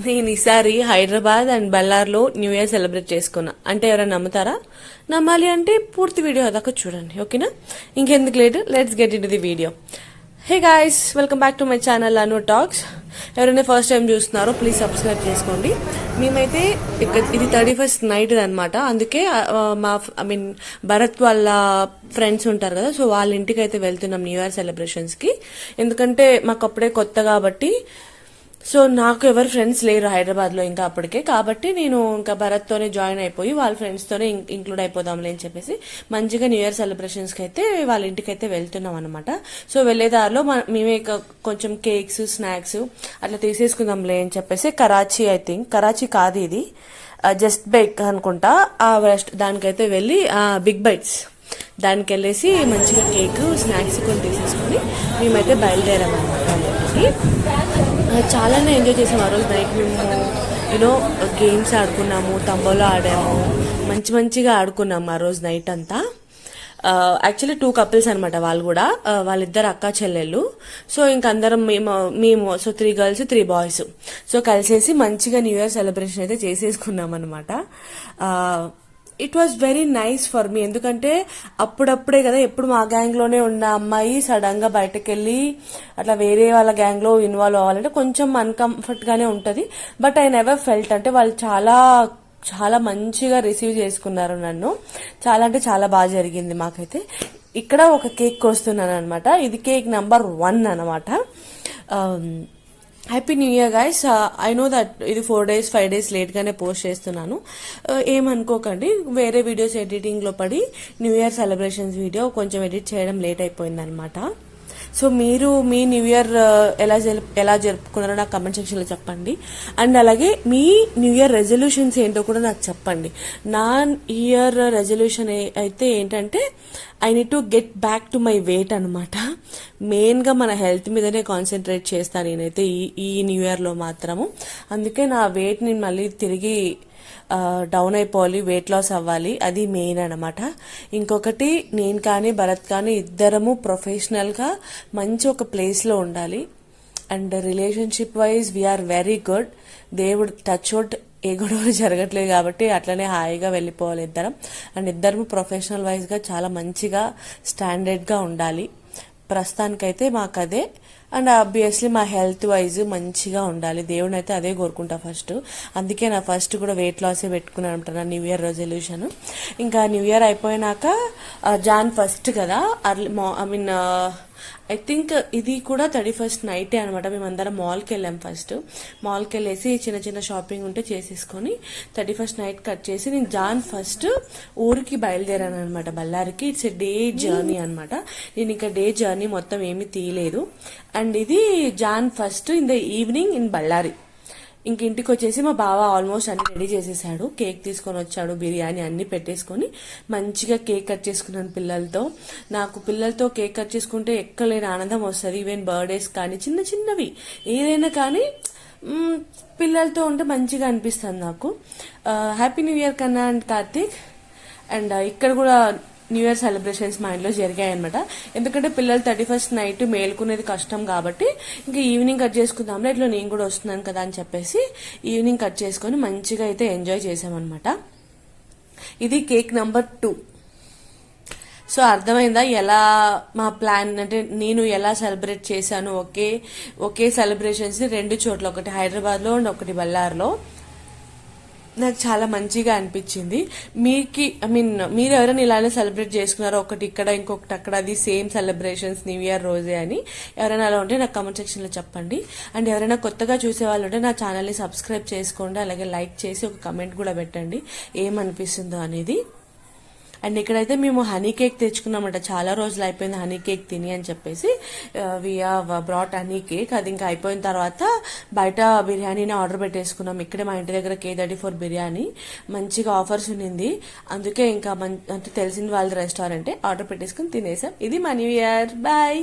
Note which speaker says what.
Speaker 1: నేను ఈసారి హైదరాబాద్ అండ్ బళ్ళార్లో న్యూ ఇయర్ సెలబ్రేట్ చేసుకున్నా. అంటే ఎవరైనా నమ్ముతారా? నమ్మాలి అంటే పూర్తి వీడియో అదాకా చూడండి, ఓకేనా? ఇంకెందుకు late, let's get in to the video. Hey guys, welcome back to my channel Anu talks. ఎవరైనా ఫస్ట్ టైం చూస్తున్నారో ప్లీజ్ సబ్స్క్రైబ్ చేసుకోండి. మేమైతే ఇది 31st నైట్ అనమాట. అందుకే మా భరత్ వాళ్ళ ఫ్రెండ్స్ ఉంటారు కదా, సో వాళ్ళ ఇంటికి అయితే వెళ్తున్నాం న్యూ ఇయర్ సెలబ్రేషన్స్కి. ఎందుకంటే మాకు అప్పుడే కొత్త కాబట్టి, సో నాకు ఎవరు ఫ్రెండ్స్ లేరు హైదరాబాద్లో ఇంకా అప్పటికే. కాబట్టి నేను ఇంకా భరత్తోనే జాయిన్ అయిపోయి వాళ్ళ ఫ్రెండ్స్తోనే ఇంక్లూడ్ అయిపోదాంలే అని చెప్పేసి మంచిగా న్యూ ఇయర్ సెలబ్రేషన్స్కి అయితే వాళ్ళ ఇంటికి అయితే వెళ్తున్నాం అనమాట. సో వెళ్లేదారిలో మేమే కొంచెం కేక్స్, స్నాక్స్ అట్లా తీసేసుకుందాంలే అని చెప్పేసి కరాచీ కాదు ఇది, జస్ట్ బేక్ అనుకుంటా, దానికైతే వెళ్ళి బిగ్ బైట్స్ దానికి వెళ్ళేసి మంచిగా కేక్, స్నాక్స్ కొన్ని తీసేసుకొని మేమైతే బయలుదేరామన్నమాట. చాలానే ఎంజాయ్ చేసాము ఆ రోజు నైట్. మేము గేమ్స్ ఆడుకున్నాము, తంబోలో ఆడాము, మంచిగా ఆడుకున్నాము ఆ రోజు నైట్ అంతా. యాక్చువల్లీ 2 కపుల్స్ అనమాట వాళ్ళు కూడా, వాళ్ళిద్దరు అక్క చెల్లెళ్ళు. సో ఇంకందరం మేము సో 3 గర్ల్స్ 3 బాయ్స్ సో కలిసేసి మంచిగా న్యూ ఇయర్ సెలబ్రేషన్ అయితే చేసేసుకున్నాం అనమాట. It was very nice for me. ఎందుకంటే అప్పుడప్పుడే కదా, ఎప్పుడు మా గ్యాంగ్ లోనే ఉన్న అమ్మాయి సడన్ గా బయటకు వెళ్ళి అట్లా వేరే వాళ్ళ గ్యాంగ్ లో ఇన్వాల్వ్ అవ్వాలంటే కొంచెం అన్కంఫర్ట్ గానే ఉంటది. But I never felt. అంటే వాళ్ళు చాలా మంచిగా రిసీవ్ చేసుకున్నారు నన్ను. చాలా అంటే చాలా బాగా జరిగింది మాకైతే. ఇక్కడ ఒక కేక్ కోస్తున్నాను అనమాట. ఇది కేక్ నంబర్ 1 అనమాట. Happy new year guys. I know that ఇది 4 days 5 days లేట్ గానే పోస్ట్ చేస్తున్నాను, ఏమనుకోకండి. వేరే వీడియోస్ ఎడిటింగ్ లో పడి న్యూ ఇయర్ సెలబ్రేషన్స్ వీడియో కొంచెం ఎడిట్ చేయడం లేట్ అయిపోయింది అనమాట. సో మీరు మీ న్యూ ఇయర్ ఎలా జరుపుకున్నారో నాకు కమెంట్ సెక్షన్ లో చెప్పండి. అండ్ అలాగే మీ న్యూ ఇయర్ రెజల్యూషన్స్ ఏంటో కూడా నాకు చెప్పండి. నా ఇయర్ రెజల్యూషన్ అయితే ఏంటంటే I need to get back to my weight అనమాట. మెయిన్ గా మన హెల్త్ మీదనే కాన్సన్ట్రేట్ చేస్తాను నేనైతే ఈ న్యూ ఇయర్ లో మాత్రము. అందుకే నా వెయిట్ నేను మళ్ళీ తిరిగి డౌన్ అయిపోవాలి, వెయిట్ లాస్ అవ్వాలి, అది మెయిన్ అనమాట. ఇంకొకటి, నేను కానీ భరత్ కానీ ఇద్దరము ప్రొఫెషనల్ గా మంచి ఒక ప్లేస్ లో ఉండాలి. And relationship wise we are very good. దేవుడు టచ్ వుడ్ ఏ గొడవలు జరగట్లేదు కాబట్టి అట్లనే హాయిగా వెళ్ళిపోవాలి ఇద్దరం. అండ్ ఇద్దరము ప్రొఫెషనల్ వైజ్ గా చాలా మంచిగా స్టాండర్డ్ గా ఉండాలి. ప్రస్తుతానికైతే మాకు అదే. అండ్ ఆబ్వియస్లీ మా హెల్త్ వైజ్ మంచిగా ఉండాలి. దేవుడిని అయితే అదే కోరుకుంటా ఫస్ట్. అందుకే నా ఫస్ట్ కూడా వెయిట్ లాసే పెట్టుకున్నాను అంటున్నా న్యూ ఇయర్ రెజల్యూషన్. ఇంకా న్యూ ఇయర్ అయిపోయినాక Jan 1 కదా, ఐ థింక్ ఇది కూడా 31st నైటే అనమాట. మేమందరం మాల్కి వెళ్ళాం. ఫస్ట్ మాల్కి వెళ్ళేసి చిన్న షాపింగ్ ఉంటే చేసేసుకొని 31st నైట్ కట్ చేసి నేను Jan 1 ఊరికి బయలుదేరాను అనమాట, బళ్ళారికి. ఇట్స్ ఎ డే జర్నీ అనమాట. నేను ఇంకా డే జర్నీ మొత్తం ఏమీ తీయలేదు. అండ్ ఇది Jan 1 in the evening in Bellary. ఇంక ఇంటికి వచ్చేసి మా బావ ఆల్మోస్ట్ అన్ని రెడీ చేసేసాడు. కేక్ తీసుకొని వచ్చాడు, బిర్యానీ అన్ని పెట్టేసుకొని మంచిగా కేక్ కట్ చేసుకున్నాను పిల్లలతో. నాకు పిల్లలతో కేక్ కట్ చేసుకుంటే ఎక్కలేని ఆనందం వస్తుంది. ఈవెన్ బర్త్డేస్ కానీ చిన్నవి ఏదైనా కానీ పిల్లలతో ఉంటే మంచిగా అనిపిస్తుంది నాకు. హ్యాపీ న్యూ ఇయర్ కన్నా అండ్ కార్తీక్. అండ్ ఇక్కడ కూడా న్యూ ఇయర్ సెలబ్రేషన్స్ మా ఇంట్లో జరిగాయి అనమాట. ఎందుకంటే పిల్లలు 31st నైట్ మేలుకునేది కష్టం కాబట్టి ఇంకా ఈవినింగ్ కట్ చేసుకుందాంలే, ఇట్లా నేను కూడా వస్తున్నాను కదా అని చెప్పేసి ఈవినింగ్ కట్ చేసుకుని మంచిగా అయితే ఎంజాయ్ చేసామన్నమాట. ఇది కేక్ నంబర్ 2. సో అర్థమైందా ఎలా మా ప్లాన్, అంటే నేను ఎలా సెలబ్రేట్ చేశాను. ఒకే సెలబ్రేషన్స్ 2 చోట్ల, ఒకటి హైదరాబాద్ లో అండ్ ఒకటి బళ్ళార్లో. నాకు చాలా మంచిగా అనిపించింది. మీరు ఎవరైనా ఇలానే సెలబ్రేట్ చేసుకున్నారో, ఒకటి ఇక్కడ ఇంకొకటి అక్కడ, అది సేమ్ సెలబ్రేషన్స్ న్యూ ఇయర్ రోజే అని ఎవరైనా అలా ఉంటే నాకు కామెంట్ సెక్షన్ లో చెప్పండి. అండ్ ఎవరైనా కొత్తగా చూసే వాళ్ళు ఉంటే నా ఛానల్ ని సబ్స్క్రైబ్ చేసుకోండి. అలాగే లైక్ చేసి ఒక కమెంట్ కూడా పెట్టండి ఏమనిపిస్తుందో అనేది. అండ్ ఇక్కడైతే మేము హనీ కేక్ తెచ్చుకున్నామంట. చాలా రోజులు అయిపోయింది హనీ కేక్ తిని అని చెప్పేసి we have brought honey cake. అది ఇంకా అయిపోయిన తర్వాత బయట బిర్యానీని ఆర్డర్ పెట్టేసుకున్నాం. ఇక్కడే మా ఇంటి దగ్గర K34 బిర్యానీ మంచిగా ఆఫర్స్ ఉన్నింది. అందుకే ఇంకా అంటే తెలిసిన వాళ్ళ రెస్టారెంటే ఆర్డర్ పెట్టేసుకుని తినేసాం. ఇది మా న్యూ ఇయర్. బాయ్.